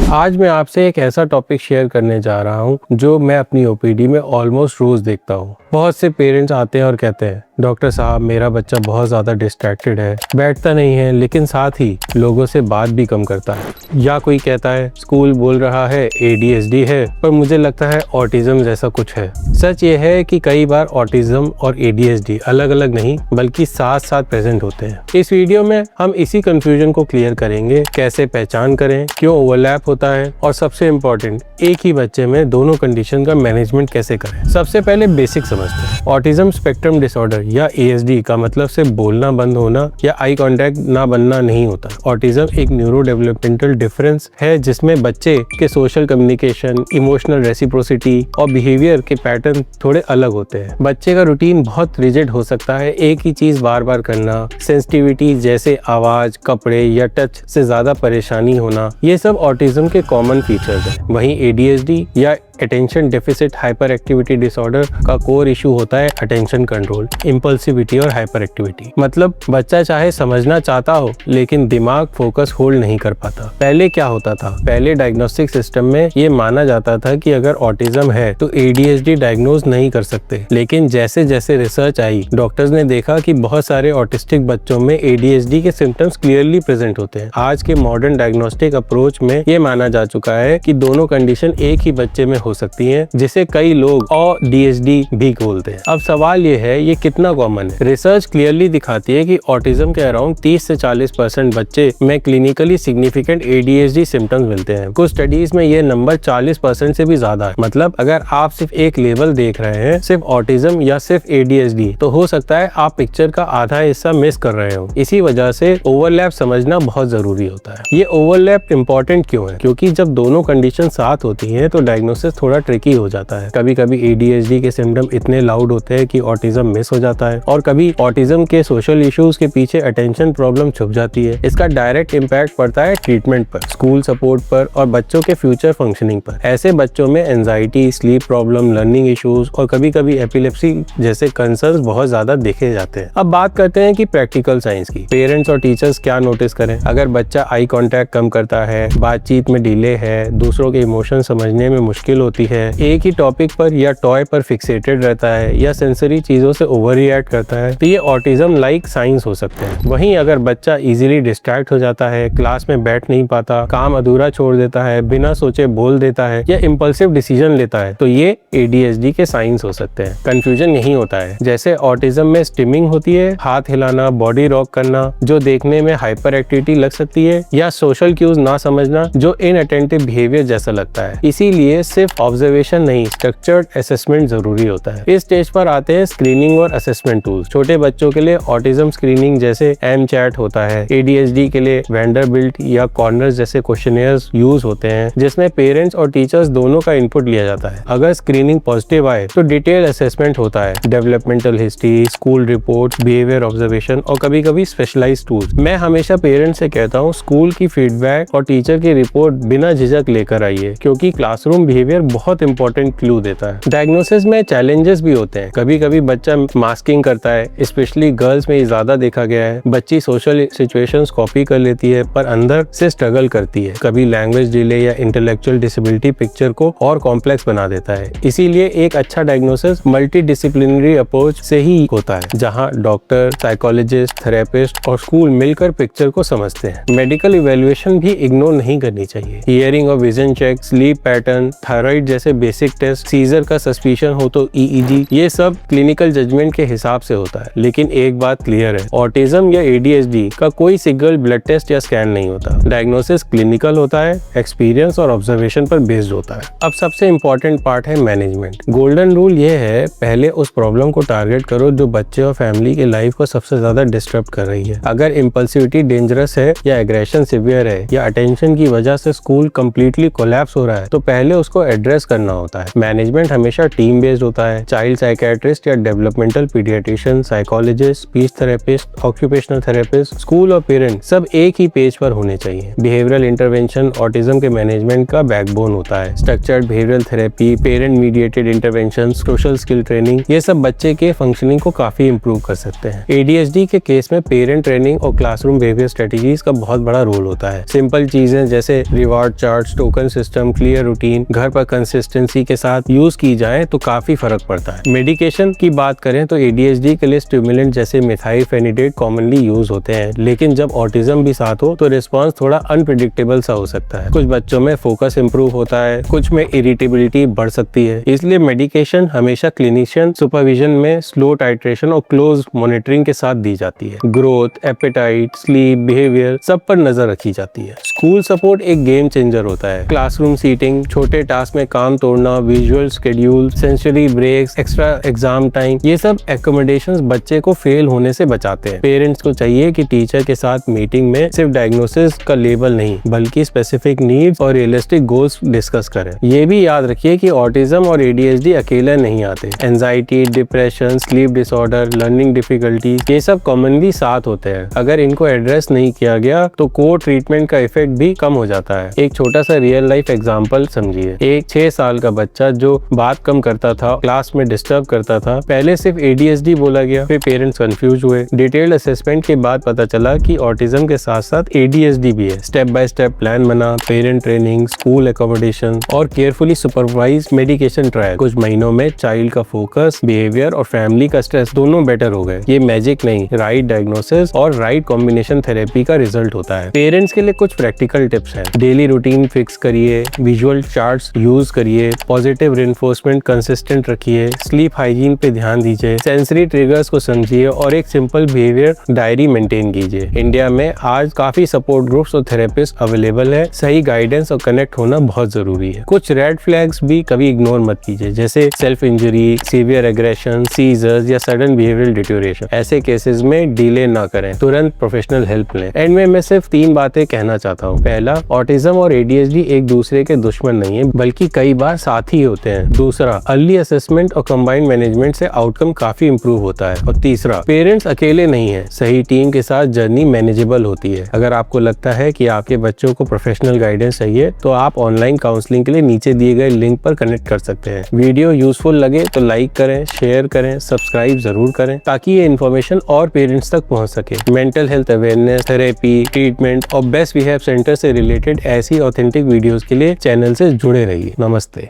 आज मैं आपसे एक ऐसा टॉपिक शेयर करने जा रहा हूँ जो मैं अपनी ओपीडी में ऑलमोस्ट रोज देखता हूँ। बहुत से पेरेंट्स आते हैं और कहते हैं, डॉक्टर साहब मेरा बच्चा बहुत ज़्यादा डिस्ट्रैक्टेड है, बैठता नहीं है, लेकिन साथ ही लोगों से बात भी कम करता है। या कोई कहता है स्कूल बोल रहा है ADHD है, पर मुझे लगता है ऑटिज्म जैसा कुछ है। सच ये है कि कई बार ऑटिज्म और ADHD अलग अलग नहीं बल्कि साथ साथ प्रेजेंट होते हैं। इस वीडियो में हम इसी कंफ्यूजन को क्लियर करेंगे, कैसे पहचान करें, क्यों ओवरलैप होता है और सबसे इम्पोर्टेंट एक ही बच्चे में दोनों कंडीशन का मैनेजमेंट कैसे करें। सबसे पहले बेसिक समझते हैं। ऑटिज्म स्पेक्ट्रम डिसऑर्डर या ASD का मतलब सिर्फ बोलना बंद होना या आई कांटेक्ट ना बनना नहीं होता। ऑटिज्म एक न्यूरो डेवलपमेंटल डिफरेंस है जिसमें बच्चे के सोशल कम्युनिकेशन, इमोशनल रेसिप्रोसिटी और बिहेवियर के पैटर्न थोड़े अलग होते हैं। बच्चे का रूटीन बहुत रिजिड हो सकता है, एक ही चीज बार बार करना, सेंसिटिविटी जैसे आवाज, कपड़े या टच से ज्यादा परेशानी होना, ये सब ऑटिज्म के कॉमन फीचर्स हैं। वहीं ADHD या attention deficit hyper activity disorder का कोर इशू होता है अटेंशन कंट्रोल, इम्पल्सिविटी और हाइपर एक्टिविटी। मतलब बच्चा चाहे समझना चाहता हो लेकिन दिमाग फोकस होल्ड नहीं कर पाता। पहले क्या होता था? पहले डायग्नोस्टिक सिस्टम में ये माना जाता था कि अगर ऑटिज्म है तो ADHD डायग्नोज नहीं कर सकते, लेकिन जैसे जैसे रिसर्च आई डॉक्टर्स ने देखा कि बहुत सारे ऑटिस्टिक बच्चों में ADHD के सिम्टम्स क्लियरली प्रेजेंट होते हैं। आज के मॉडर्न डायग्नोस्टिक अप्रोच में ये माना जा चुका है कि दोनों कंडीशन एक ही बच्चे में हो सकती हैं, जिसे कई लोग DHD भी बोलते हैं। अब सवाल ये है, ये कितना कॉमन है? रिसर्च क्लियरली दिखाती है कि ऑटिज्म के अराउंड 30 से 40% बच्चे में क्लिनिकली सिग्निफिकेंट ADHD सिम्टम्स मिलते हैं। कुछ स्टडीज में ये नंबर 40% से भी ज्यादा है। मतलब अगर आप सिर्फ एक लेवल देख रहे हैं, सिर्फ ऑटिज्म या सिर्फ ADHD, तो हो सकता है आप पिक्चर का आधा हिस्सा मिस कर रहे हो। इसी वजह से ओवरलैप समझना बहुत जरूरी होता है। ये ओवरलैप इंपॉर्टेंट क्यों है? क्योंकि जब दोनों कंडीशन साथ होती है तो डायग्नोसिस थोड़ा ट्रिकी हो जाता है। कभी कभी ADHD के सिम्टम इतने लाउड होते हैं कि ऑटिज्म मिस हो जाता है, और कभी ऑटिज्म के सोशल इश्यूज के पीछे अटेंशन प्रॉब्लम छुप जाती है। इसका डायरेक्ट इम्पैक्ट पड़ता है ट्रीटमेंट पर, स्कूल सपोर्ट पर और बच्चों के फ्यूचर फंक्शनिंग पर। ऐसे बच्चों में anxiety, sleep problem, learning issues और कभी कभी एपिलेप्सी जैसे कंसर्न्स बहुत ज्यादा देखे जाते हैं। अब बात करते हैं कि प्रैक्टिकल साइंस की। पेरेंट्स और टीचर्स क्या नोटिस करें? अगर बच्चा आई कांटेक्ट कम करता है, बातचीत में डिले है, दूसरों के इमोशन समझने में मुश्किल होती है, एक ही टॉपिक पर या टॉय पर फिक्सेटेड रहता है या सेंसरी चीजों से ओवर रिएक्ट करता है, तो ये ऑटिज्म लाइक साइंस हो सकते हैं। वहीं अगर बच्चा इजीली डिस्ट्रैक्ट हो जाता है, क्लास में बैठ नहीं पाता, काम अधूरा छोड़ देता है, बिना सोचे बोल देता है या इम्पल्सिव डिसीजन लेता है, तो ये ADHD के साइंस हो सकते हैं। कंफ्यूजन यही होता है, जैसे ऑटिज्म में स्टिमिंग होती है, हाथ हिलाना, बॉडी रॉक करना, जो देखने में हाइपर एक्टिविटी लग सकती है, या सोशल क्यूज ना समझना, जो इनअटेंटिव बिहेवियर जैसा लगता है। इसीलिए सिर्फ ऑब्जर्वेशन नहीं, स्ट्रक्चर्ड असेसमेंट जरूरी होता है। इस स्टेज पर आते हैं स्क्रीनिंग और असेसमेंट टूल्स। छोटे बच्चों के लिए ऑटिज्म स्क्रीनिंग जैसे MCHAT होता है। ADHD के लिए वेंडरबिल्ट या कॉर्नर्स जैसे क्वेश्चनियर्स यूज होते हैं, जिसमें पेरेंट्स और टीचर्स दोनों का इनपुट लिया जाता है। अगर स्क्रीनिंग पॉजिटिव आए तो डिटेल असेसमेंट होता है, developmental history, school reports, behaviour observation और कभी कभी स्पेशलाइज्ड टूल्स। मैं हमेशा पेरेंट्स से कहता हूँ, स्कूल की फीडबैक और टीचर की रिपोर्ट बिना झिझक लेकर आइए, क्योंकि क्लासरूम बिहेवियर बहुत इंपॉर्टेंट क्लू देता है। डायग्नोसिस में चैलेंजेस भी होते हैं। कभी कभी बच्चा मास्किंग करता है, स्पेशली गर्ल्स में ज्यादा देखा गया है। बच्ची सोशल सिचुएशंस कॉपी कर लेती है पर अंदर से स्ट्रगल करती है। कभी लैंग्वेज डिले या इंटेलेक्चुअल डिसेबिलिटी पिक्चर को और कॉम्प्लेक्स बना देता है। इसीलिए एक अच्छा डायग्नोसिस मल्टी डिसिप्लिनरी अप्रोच से ही होता है, जहाँ डॉक्टर, साइकोलॉजिस्ट, थेरेपिस्ट और स्कूल मिलकर पिक्चर को समझते हैं। मेडिकल इवेल्युएशन भी इग्नोर नहीं करनी चाहिए। हियरिंग और vision check, sleep pattern, thyroid जैसे बेसिक टेस्ट, सीजर का सस्पिशन हो तो EEG, ये सब क्लिनिकल जजमेंट के हिसाब से होता है। लेकिन एक बात क्लियर है, ऑटिज्म या ADHD का कोई सिंगल ब्लड टेस्ट या स्कैन नहीं होता। डायग्नोसिस क्लिनिकल होता है, एक्सपीरियंस और ऑब्जर्वेशन पर बेस्ड होता है। अब सबसे इम्पोर्टेंट पार्ट है मैनेजमेंट। गोल्डन रूल ये है, पहले उस प्रॉब्लम को टारगेट करो जो बच्चे और फैमिली की लाइफ को सबसे ज्यादा डिस्टर्ब कर रही है। अगर इम्पल्सिविटी डेंजरस है या एग्रेशन सिवियर है या अटेंशन की वजह से स्कूल कंप्लीटली कोलैप्स हो रहा है, तो पहले उसको एड्रेस करना होता है। मैनेजमेंट हमेशा टीम बेस्ड होता है। चाइल्ड साइकियाट्रिस्ट या developmental paediatrician, psychologist, speech therapist, occupational therapist, school और पेरेंट सब एक ही पेज पर होने चाहिए। बिहेवियरल इंटरवेंशन ऑटिज्म के मैनेजमेंट का बैकबोन होता है। Structured behavioural therapy, parent mediated intervention, social skill training, ये सब बच्चे के फंक्शनिंग को काफी इंप्रूव कर सकते हैं। ADHD के केस में पेरेंट ट्रेनिंग और क्लासरूम बिहेवियर स्ट्रेटेजीज का बहुत बड़ा रोल होता है। सिंपल चीजें जैसे reward charts, token system, clear routine घर पर कंसिस्टेंसी के साथ यूज की जाए तो काफी फर्क पड़ता है। मेडिकेशन की बात करें तो ADHD के लिए स्टिमुलेंट जैसे मिथाइलफेनिडेट कॉमनली यूज होते हैं, लेकिन जब ऑटिज्म भी साथ हो तो रिस्पॉन्स थोड़ा अनप्रिडिक्टेबल सा हो सकता है। कुछ बच्चों में फोकस इंप्रूव होता है, कुछ में इरिटेबिलिटी बढ़ सकती है। इसलिए मेडिकेशन हमेशा क्लिनिशियन सुपरविजन में स्लो टाइट्रेशन और क्लोज मॉनिटरिंग के साथ दी जाती है। ग्रोथ, एपेटाइट, स्लीप, बिहेवियर सब पर नजर रखी जाती है। स्कूल सपोर्ट एक गेम चेंजर होता है। क्लासरूम सीटिंग, छोटे टास्क में काम तोड़ना, visual schedule, sensory breaks, extra exam time, ये सब एकोमोडेशंस बच्चे को फेल होने से बचाते हैं। पेरेंट्स को चाहिए कि टीचर के साथ मीटिंग में सिर्फ डायग्नोसिस का लेबल नहीं बल्कि स्पेसिफिक नीड्स और रियलिस्टिक गोल्स डिस्कस करें। ये भी याद रखिए कि ऑटिज्म और ADHD अकेले नहीं आते। Anxiety, depression, sleep disorder, learning difficulty, ये सब कॉमनली साथ होते हैं। अगर इनको एड्रेस नहीं किया गया तो कोर ट्रीटमेंट का इफेक्ट भी कम हो जाता है। एक छोटा सा रियल लाइफ एग्जांपल समझिए। एक 6 साल का बच्चा जो बात कम करता था, क्लास में डिस्टर्ब करता था, पहले सिर्फ ADHD बोला गया, फिर पेरेंट्स कंफ्यूज हुए। डिटेल्ड असेसमेंट के बाद पता चला कि ऑटिज्म के साथ साथ ADHD भी है। स्टेप बाय स्टेप प्लान बना, पेरेंट ट्रेनिंग, स्कूल एकोमोडेशन और केयरफुली सुपरवाइज मेडिकेशन ट्रायल। कुछ महीनों में चाइल्ड का फोकस, बिहेवियर और फैमिली का स्ट्रेस दोनों बेटर हो गए। ये मैजिक नहीं, राइट डायग्नोसिस और राइट कॉम्बिनेशन थेरेपी का रिजल्ट होता है। पेरेंट्स के लिए कुछ प्रैक्टिकल टिप्स हैं। डेली रूटीन फिक्स करिए, विजुअल चार्ट्स यूज करिए, पॉजिटिव रिइंफोर्समेंट कंसिस्टेंट रखिए, स्लीप हाइजीन पे ध्यान दीजिए, सेंसरी ट्रिगर्स को समझिए और एक सिंपल बिहेवियर डायरी मेंटेन कीजिए। इंडिया में आज काफी सपोर्ट ग्रुप्स और थेरेपिस्ट अवेलेबल है। सही गाइडेंस और कनेक्ट होना बहुत जरूरी है। कुछ रेड फ्लैग्स भी कभी इग्नोर मत कीजिए, जैसे self injury, severe aggression, seizures या सडन बिहेवियरल डिटोरेशन। ऐसे केसेस में डिले ना करें, तुरंत प्रोफेशनल हेल्प लें। एंड में मैं सिर्फ 3 बातें कहना चाहता हूँ। पहला, ऑटिज्म और ADHD एक दूसरे के दुश्मन नहीं है बल्कि कई बार साथी होते हैं। दूसरा, अर्ली असेसमेंट और कंबाइंड मैनेजमेंट से आउटकम काफी इंप्रूव होता है। और तीसरा, पेरेंट्स अकेले नहीं है, सही टीम के साथ जर्नी मैनेजेबल होती है। अगर आपको लगता है कि आपके बच्चों को प्रोफेशनल गाइडेंस चाहिए तो आप ऑनलाइन काउंसलिंग के लिए नीचे दिए गए लिंक पर कनेक्ट कर सकते हैं। वीडियो यूजफुल लगे तो लाइक करें, शेयर करें, सब्सक्राइब जरूर करें ताकि ये इन्फॉर्मेशन और पेरेंट्स तक पहुंच सके। Mental health awareness, therapy, treatment और बेस्ट बिहेव सेंटर से रिलेटेड ऐसी ऑथेंटिक वीडियोस के लिए चैनल से जुड़े रहिए। नमस्ते।